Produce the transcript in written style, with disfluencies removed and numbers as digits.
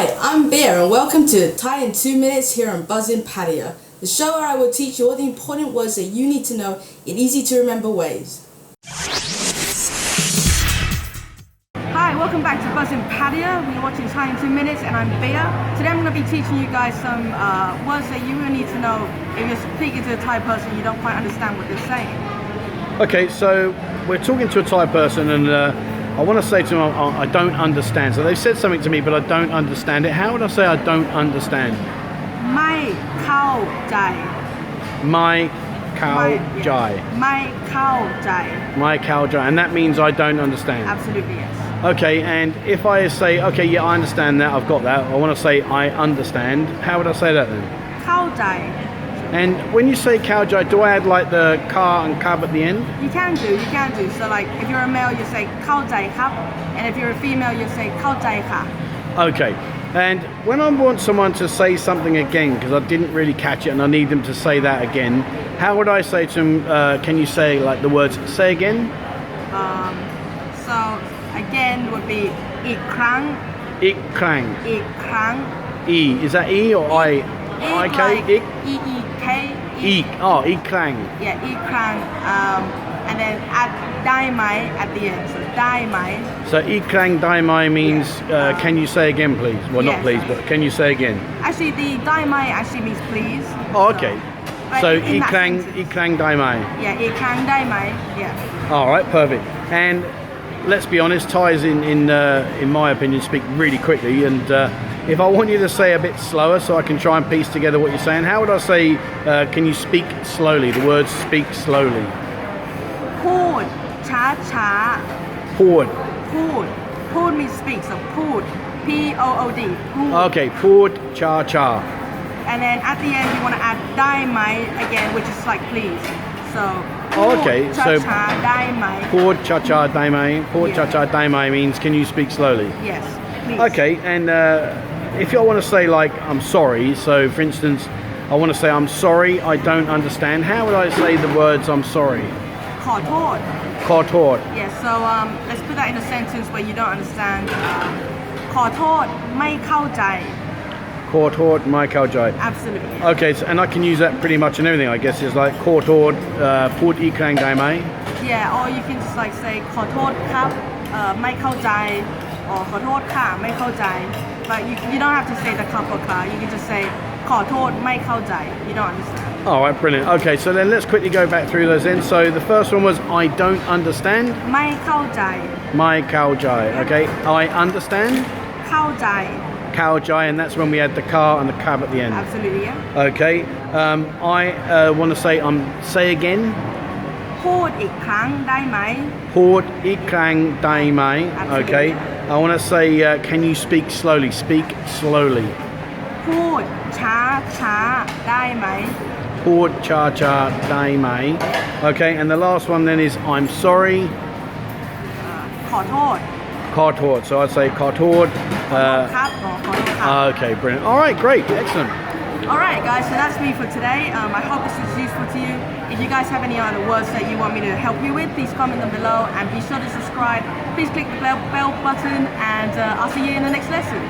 Hi, I'm Bier and welcome to Thai in 2 minutes here on Buzzin' Patio, the show where I will teach you all the important words that you need to know in easy to remember ways. Hi, welcome back to Buzzin' Patio. We're watching Thai in 2 minutes and I'm Bier. Today I'm going to be teaching you guys some words that you will need to know if you're speaking to a Thai person you don't quite understand what they're saying. Okay, so we're talking to a Thai person and I want to say to them, I don't understand. So they've said something to me, but I don't understand it. How would I say I don't understand? ไม่เข้าใจ My cow jai. ไม่เข้าใจ My cow jai. And that means I don't understand. Absolutely yes. Okay, and if I say, okay, yeah, I understand that, I've got that. I want to say I understand. How would I say that then? เข้าใจ And when you say cow jai, do I add like the car and cab at the end? You can do. So like if you're a male, you say เข้าใจครับ and if you're a female, you say เข้าใจค่ะ Okay, and when I want someone to say something again, because I didn't really catch it and I need them to say that again, how would I say to them, can you say like the words, say again? So again would be อีกครั้ง Ik krang. อีกครั้ง E, is that E or I? like Ik? E-E-K Eek. Oh, ik krang. Yeah อีกครั้งand then add ได้ไหม at the end so ได้ไหม So ik krang dai mai means, can you say again please? Well, not Yes. please, but can you say again? Actually the ได้ไหม actually means please. Oh, okay. But So in ik that krang, sentence- ik krang dai mai. Yeah อีกครั้งได้ไหม yeah All right, perfect. And let's be honest, Thais, in my opinion, speak really quickly. And if I want you to say a bit slower, so I can try and piece together what you're saying, how would I say? Can you speak slowly? The words "speak slowly." พูดช้าช้า Pord. พูด means speak so พูด P-O-O-D พูด Okay, pord cha cha. and then at the end you want to add ได้ไหม again which is like please so Oh, okay, พูด so- ช้าๆได้ไหม Pord cha cha dai mai. Pord cha Yeah. cha dai mai means can you speak slowly? yes please Okay, and if you want to say like I'm sorry, so for instance, I want to say I'm sorry, I don't understand. How would I say the words I'm sorry? ขอโทษ Tort. yes so let's put that in a sentence where you don't understand ขอโทษไม่เข้าใจ Tort, my cow jai. absolutely Okay, so, and I can use that pretty much in everything, I guess. It's like Tort, Port i krang dai mai. yeah or you can just like say ขอโทษครับไม่เข้าใจ or ขอโทษค่ะไม่เข้าใจ but you don't have to say the ครับ or ค่ะ you can just say ขอโทษไม่เข้าใจ you don't understand All right, brilliant. Okay, so then let's quickly go back through those in. So the first one was I don't understand. ไม่เข้าใจ My cow jai. Okay, I understand. เข้าใจ Cow jai, and that's when we add the car and the cab at the end. absolutely yeah Okay, I want to say say again. พูดอีกครั้งได้ไหม Port i krang dai mai. Okay, I want to say can you speak slowly? Speak slowly. พูดช้าช้าได้ไหม Port cha cha dai mai. Okay, and the last one then is I'm sorry. ขอโทษ Tort. So I'd say Tort. ครับขอโทษครับ Okay, brilliant. All right, great, excellent. Alright guys, so that's me for today. I hope this was useful to you. If you guys have any other words that you want me to help you with, please comment them below and be sure to subscribe. Please click the bell button and I'll see you in the next lesson.